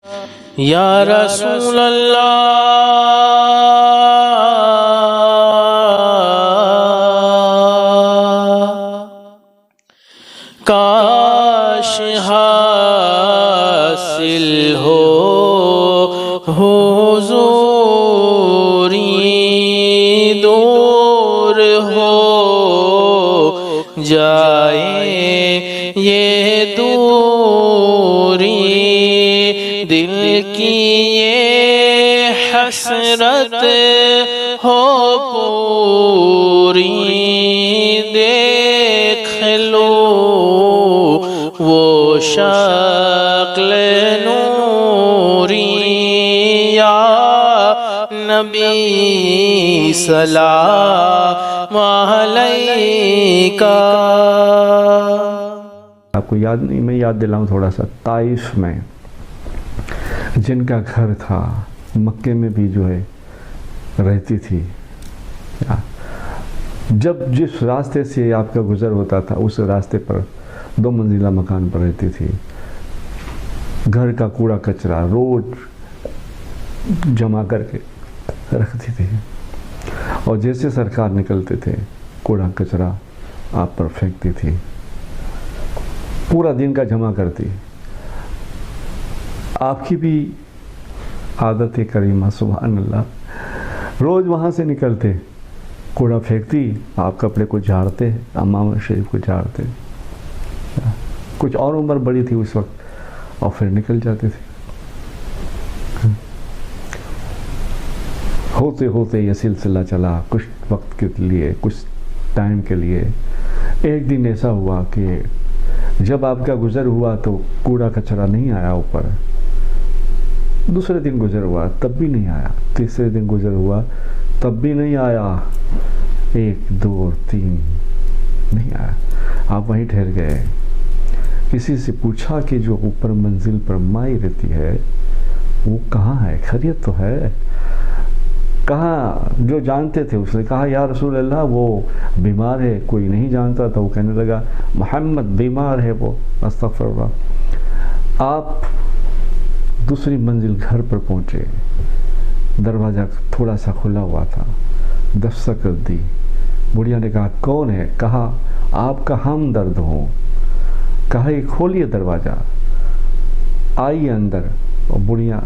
یا رسول اللہ کاش حاصل ہو حضوری، دور ہو جائے یہ دوری، دل کی یہ حسرت ہو پوری، دیکھ لو وہ شکل نوری، یا نبی سلام علیکہ۔ آپ کو یاد نہیں، میں یاد دلاؤں تھوڑا سا۔ طائف میں جن کا گھر تھا، مکے میں بھی جو ہے رہتی تھی، جب جس راستے سے آپ کا گزر ہوتا تھا اس راستے پر 2 منزلہ مکان پر رہتی تھی، گھر کا کوڑا کچرا روز جمع کر کے رکھتی تھی، اور جیسے سرکار نکلتے تھے کوڑا کچرا آپ پر پھینکتی تھی، پورا دن کا جمع کرتی۔ آپ کی بھی عادت کریمہ، سبحان اللہ، روز وہاں سے نکلتے، کوڑا پھینکتی، آپ کپڑے کو جھاڑتے، امام شریف کو جھاڑتے، کچھ اور عمر بڑی تھی اس وقت، اور پھر نکل جاتے تھے۔ ہوتے ہوتے یہ سلسلہ چلا کچھ وقت کے لیے، کچھ ٹائم کے لیے۔ ایک دن ایسا ہوا کہ جب آپ کا گزر ہوا تو کوڑا کچرا نہیں آیا اوپر، دوسرے دن گزر ہوا تب بھی نہیں آیا، تیسرے دن گزر ہوا تب بھی نہیں آیا، 1 2 3 نہیں آیا۔ آپ وہیں ٹھہر گئے، کسی سے پوچھا کہ جو اوپر منزل پر مائی رہتی ہے وہ کہاں ہے، خیریت تو ہے؟ کہا جو جانتے تھے، اس نے کہا یا رسول اللہ وہ بیمار ہے۔ کوئی نہیں جانتا تھا، وہ کہنے لگا محمد بیمار ہے وہ، استغفر اللہ۔ آپ دوسری منزل گھر پر پہنچے، دروازہ تھوڑا سا کھلا ہوا تھا، دستک دی، بڑھیا نے کہا کون ہے؟ کہا آپ کا ہمدرد ہوں۔ کہا یہ کھولیے دروازہ، آئیے اندر۔ اور بڑھیا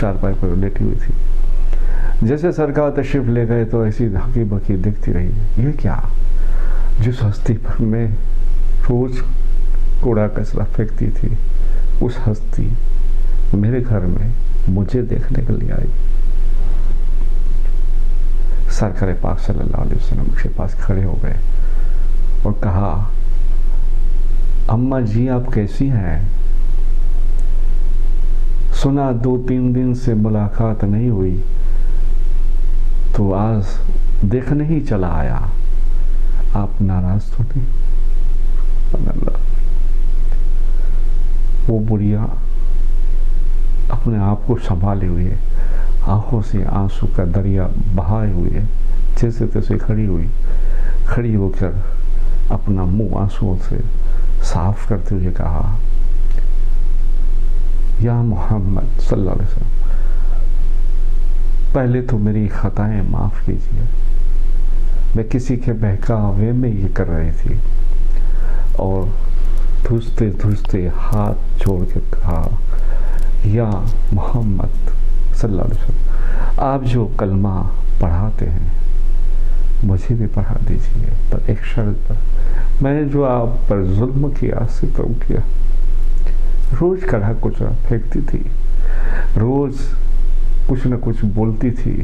چارپائی پر لیٹی ہوئی تھی۔ جیسے سرکار تشریف لے گئے تو ایسی ہکی بکی دیکھتی رہی، یہ کیا؟ جس ہستی پر میں روز کوڑا کچرا پھینکتی تھی، اس ہستی میرے گھر میں مجھے دیکھنے کے لیے آئی۔ سرکار پاک صلی اللہ علیہ وسلم کے پاس کھڑے ہو گئے اور کہا اماں جی آپ کیسی ہیں؟ سنا 2-3 دن سے ملاقات نہیں ہوئی تو آج دیکھنے ہی چلا آیا، آپ ناراض تو نہیں؟ وہ بڑھیا اپنے آپ کو سنبھالے ہوئے، آنکھوں سے آنسو کا دریا بہائے ہوئے، جیسے تیسے کھڑی ہو کر اپنا منہ آنسوؤں سے صاف کرتے ہوئے کہا یا محمد صلی اللہ علیہ وسلم، پہلے تو میری خطائیں معاف کیجیے، میں کسی کے بہکاوے میں یہ کر رہی تھی۔ اور دھوستے ہاتھ چھوڑ کے کہا یا محمد صلی اللہ علیہ وسلم، آپ جو کلمہ پڑھاتے ہیں مجھے بھی پڑھا دیجیے، پر ایک شرط پر، میں نے جو آپ پر ظلم کیا، ستم کیا، روز کڑھا کچرا پھینکتی تھی، روز کچھ نہ کچھ بولتی تھی،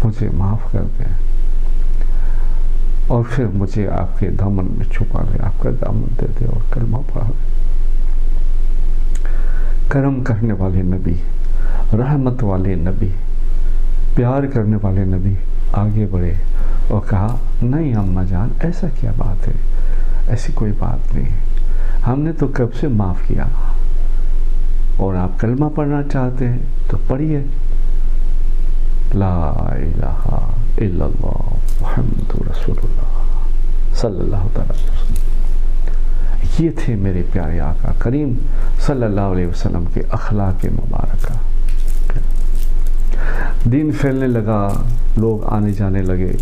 مجھے معاف کر دیں، اور پھر مجھے آپ کے دامن میں چھپا لے، آپ کا دامن دے دے اور کلمہ پڑھا لے۔ کرم کرنے والے نبی، رحمت والے نبی، پیار کرنے والے نبی آگے بڑھے اور کہا نہیں اماں جان، ایسا کیا بات ہے، ایسی کوئی بات نہیں، ہم نے تو کب سے معاف کیا، اور آپ کلمہ پڑھنا چاہتے ہیں تو پڑھیے، لا الہ الا اللہ محمد رسول اللہ صلی اللہ علیہ وسلم۔ یہ تھے میرے پیارے آقا کریم صلی اللہ علیہ وسلم کے اخلاق مبارکہ. دین پھیلنے لگا، لوگ آنے جانے لگے.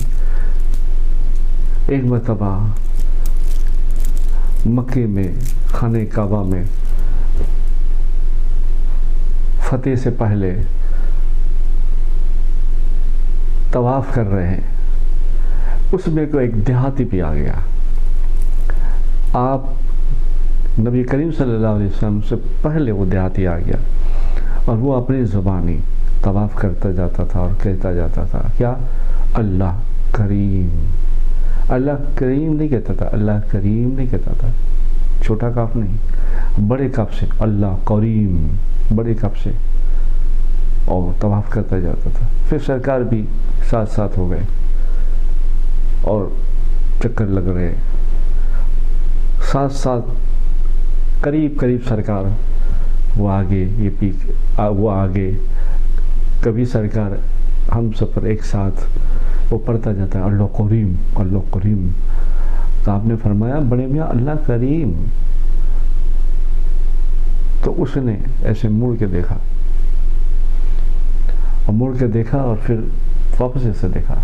ایک مرتبہ مکے میں خانہ کعبہ میں فتح سے پہلے طواف کر رہے ہیں، اس میں کوئی ایک دیہاتی بھی آ گیا. آپ نبی کریم صلی اللہ علیہ وسلم سے پہلے وہ دیہاتی آ گیا، اور وہ اپنی زبانی طواف کرتا جاتا تھا اور کہتا جاتا تھا کیا؟ اللہ کریم. اللہ کریم نہیں کہتا تھا، اللہ کریم نہیں کہتا تھا، چھوٹا کاف نہیں، بڑے کاف سے اللہ کریم، بڑے کاف سے، اور طواف کرتا جاتا تھا. پھر سرکار بھی ساتھ ساتھ ہو گئے اور چکر لگ رہے ساتھ ساتھ، قریب قریب سرکار وہ آگے یہ پیچھے، وہ آگے. کبھی سرکار ہم سفر ایک ساتھ وہ پڑھتا جاتا ہے اللہ کریم اللہ کریم. تو آپ نے فرمایا بڑے میاں اللہ کریم. تو اس نے ایسے مڑ کے دیکھا، اور مڑ کے دیکھا اور پھر واپس ایسے دیکھا.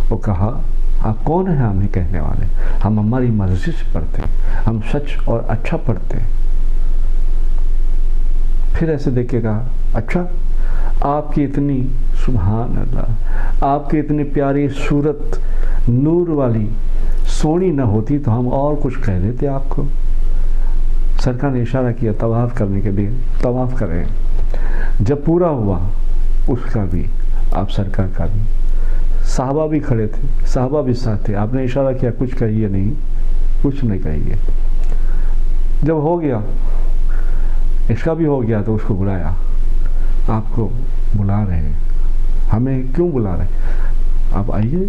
وہ کہا آپ کون ہیں ہمیں کہنے والے؟ ہم ہماری مرضی سے پڑھتے ہیں، ہم سچ اور اچھا پڑھتے ہیں. پھر ایسے دیکھ کے کہا اچھا آپ کی اتنی سبحان اللہ، آپ کی اتنی پیاری صورت نور والی سونی نہ ہوتی تو ہم اور کچھ کہہ دیتے آپ کو. سرکار نے اشارہ کیا طواف کرنے کے لیے، طواف کریں. جب پورا ہوا اس کا بھی، آپ سرکار کا بھی، صحابہ بھی کھڑے تھے، صحابہ بھی ساتھ تھے. آپ نے اشارہ کیا کچھ کہیے نہیں، کچھ نہیں کہیے. جب ہو گیا اس کا بھی ہو گیا تو اس کو بلایا. آپ کو بلا رہے ہیں، ہمیں کیوں بلا رہے ہیں؟ آپ آئیے.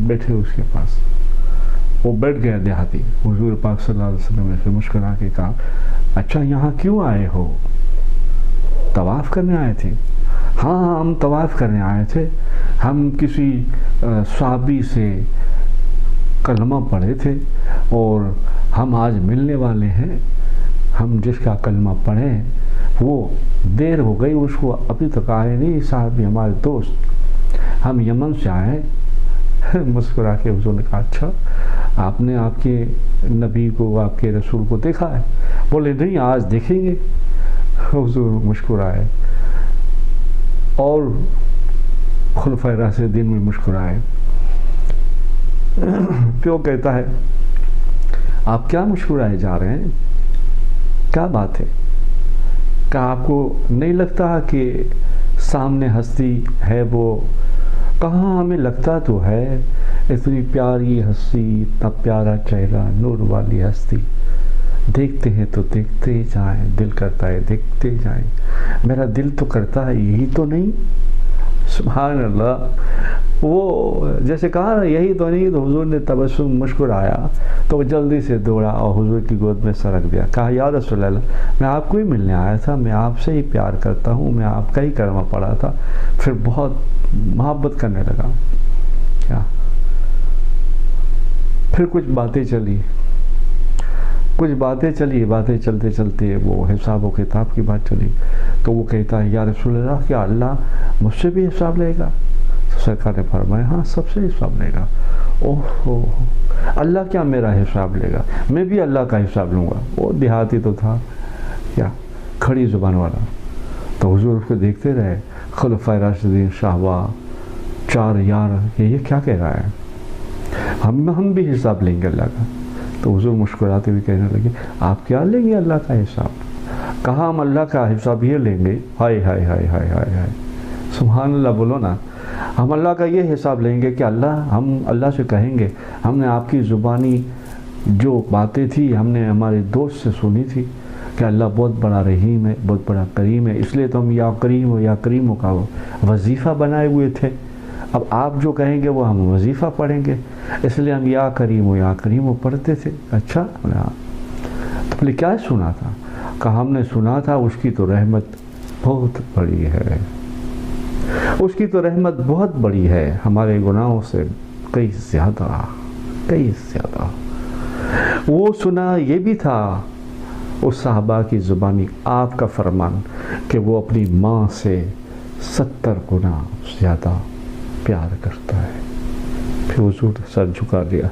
بیٹھے اس کے پاس، وہ بیٹھ گیا دیہاتی. حضور پاک صلی اللہ علیہ وسلم نے پھر مسکرا کے کہا اچھا یہاں کیوں آئے ہو؟ طواف کرنے آئے تھے؟ ہاں ہم طواف کرنے آئے تھے. ہم کسی صحابی سے کلمہ پڑھے تھے اور ہم آج ملنے والے ہیں. ہم جس کا کلمہ پڑھیں وہ دیر ہو گئی، اس کو ابھی تک آئے نہیں. صحابی ہمارے دوست، ہم یمن سے آئے. مسکرا کے حضور نے کہا اچھا آپ نے آپ کے نبی کو، آپ کے رسول کو دیکھا ہے؟ بولے نہیں آج دیکھیں گے. حضور مسکرائے اور خلفائے راشدین میں مسکرائے. پیو کہتا ہے آپ کیا مسکرائے جا رہے ہیں؟ کیا بات ہے؟ کیا آپ کو نہیں لگتا کہ سامنے ہستی ہے وہ؟ کہاں ہمیں لگتا تو ہے، اتنی پیاری ہستی، اتنا پیارا چہرہ، نور والی ہستی. دیکھتے ہیں تو دیکھتے ہی جائیں، دل کرتا ہے دیکھتے ہی جائیں. میرا دل تو کرتا ہے یہی تو نہیں. سبحان اللہ. وہ جیسے کہا نا یہی تو نہیں، تو حضور نے تبسم مسکرایا تو وہ جلدی سے دوڑا اور حضور کی گود میں سرک دیا. کہا یا رسول اللہ میں آپ کو ہی ملنے آیا تھا، میں آپ سے ہی پیار کرتا ہوں، میں آپ کا ہی کلمہ پڑھا تھا. پھر بہت محبت کرنے لگا. کیا پھر کچھ باتیں چلی، باتیں چلتے چلتے وہ حساب و کتاب کی بات چلی. تو وہ کہتا ہے یا رسول اللہ کیا اللہ مجھ سے بھی حساب لے گا؟ سرکار نے فرمایا ہاں سب سے حساب لے گا. اوہ اللہ کیا میرا حساب لے گا؟ میں بھی اللہ کا حساب لوں گا. وہ دیہاتی تو تھا کیا کھڑی زبان والا. تو حضور اس کو دیکھتے رہے. خلفائے راشدین صحابہ چار یار یہ کیا کہہ رہا ہے؟ ہم بھی حساب لیں گے اللہ کا. تو حضور مسکراتے ہوئے کہنے لگے آپ کیا لیں گے اللہ کا حساب؟ کہا ہم اللہ کا حساب یہ لیں گے. ہائے ہائے ہائے ہائے ہائے ہائے سبحان اللہ. بولو نا ہم اللہ کا یہ حساب لیں گے کہ ہم اللہ سے کہیں گے ہم نے آپ کی زبانی جو باتیں تھی ہم نے ہمارے دوست سے سنی تھی کہ اللہ بہت بڑا رحیم ہے، بہت بڑا کریم ہے، اس لیے تو ہم یا کریم ہو کا وظیفہ بنائے ہوئے تھے. اب آپ جو کہیں گے وہ ہم وظیفہ پڑھیں گے، اس لیے ہم یا کریم ہو پڑھتے تھے. اچھا تو کیا سنا تھا؟ کہ ہم نے سنا تھا اس کی تو رحمت بہت بڑی ہے، اس کی تو رحمت بہت بڑی ہے، ہمارے گناہوں سے کئی زیادہ. وہ سنا یہ بھی تھا اس صحابہ کی زبانی آپ کا فرمان کہ وہ اپنی ماں سے 70 گنا زیادہ پیار کرتا ہے. پھر حضور سر جھکا دیا.